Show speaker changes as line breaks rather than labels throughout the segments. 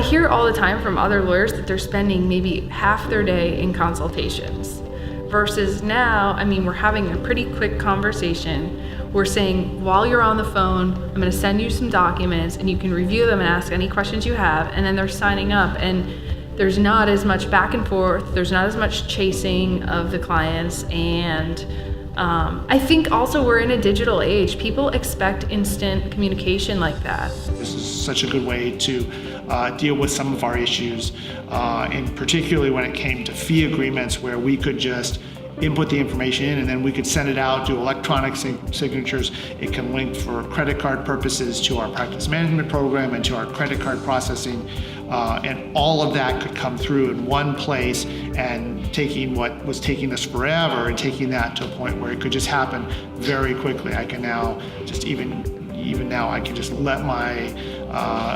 hear all the time from other lawyers that they're spending maybe half their day in consultations. Versus now, I mean, we're having a pretty quick conversation. We're saying, while you're on the phone, I'm gonna send you some documents and you can review them and ask any questions you have, and then they're signing up, and there's not as much back and forth, there's not as much chasing of the clients, and I think also we're in a digital age. People expect instant communication like that.
This is such a good way to deal with some of our issues, and particularly when it came to fee agreements, where we could just input the information in and then we could send it out, do electronic signatures. It can link for credit card purposes to our practice management program and to our credit card processing, and all of that could come through in one place, and taking what was taking us forever and taking that to a point where it could just happen very quickly. I can now just even now I can just let my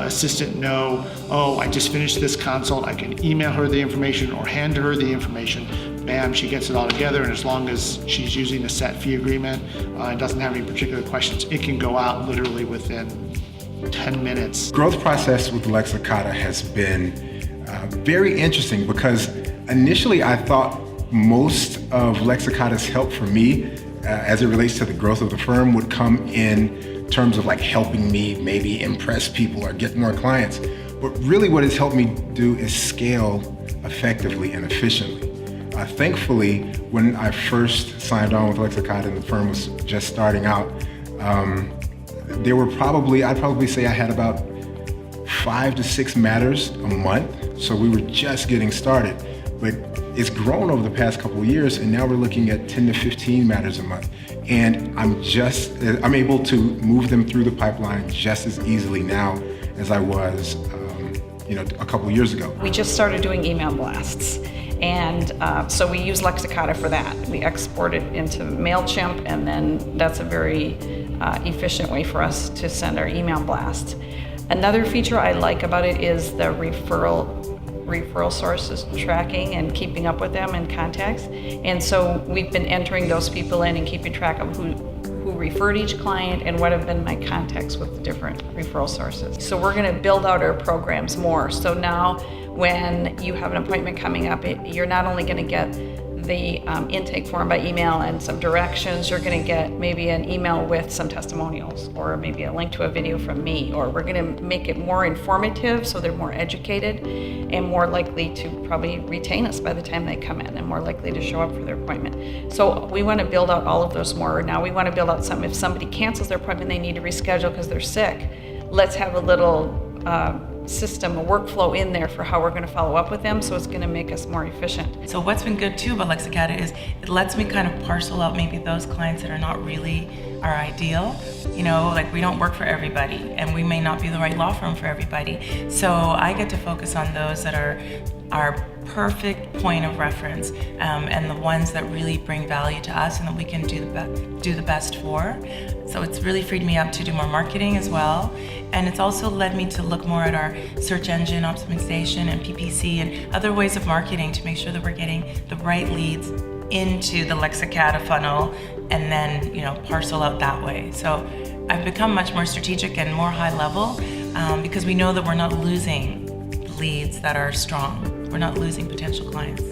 assistant know, oh, I just finished this consult. I can email her the information or hand her the information. Bam, she gets it all together, and as long as she's using a set fee agreement and doesn't have any particular questions, it can go out literally within 10 minutes.
Growth process with Lexicata has been very interesting, because initially I thought most of Lexicata's help for me as it relates to the growth of the firm would come in terms of like helping me maybe impress people or get more clients. But really what it's helped me do is scale effectively and efficiently. Thankfully, when I first signed on with Lexicata and the firm was just starting out, there were I'd probably say I had about 5 to 6 matters a month. So we were just getting started. But it's grown over the past couple of years, and now we're looking at 10 to 15 matters a month. And I'm able to move them through the pipeline just as easily now as I was a couple of years ago.
We just started doing email blasts. And so we use Lexicata for that. We export it into MailChimp, and then that's a very efficient way for us to send our email blasts. Another feature I like about it is the referral sources tracking and keeping up with them and contacts. And so we've been entering those people in and keeping track of who referred each client and what have been my contacts with the different referral sources. So we're gonna build out our programs more. So now when you have an appointment coming up, you're not only gonna get the intake form by email and some directions, you're gonna get maybe an email with some testimonials, or maybe a link to a video from me, or we're gonna make it more informative so they're more educated and more likely to probably retain us by the time they come in, and more likely to show up for their appointment. So we wanna build out all of those more. Now we wanna build out some, if somebody cancels their appointment, they need to reschedule because they're sick, let's have a little system, a workflow in there for how we're going to follow up with them, so it's going to make us more efficient.
So what's been good too about Lexicata is it lets me kind of parcel out maybe those clients that are not really our ideal. Like we don't work for everybody, and we may not be the right law firm for everybody. So I get to focus on those that are our perfect point of reference, and the ones that really bring value to us and that we can do the best for. So it's really freed me up to do more marketing as well. And it's also led me to look more at our search engine optimization and PPC and other ways of marketing to make sure that we're getting the right leads into the Lexicata funnel, and then parcel out that way. So I've become much more strategic and more high level, because we know that we're not losing leads that are strong. We're not losing potential clients.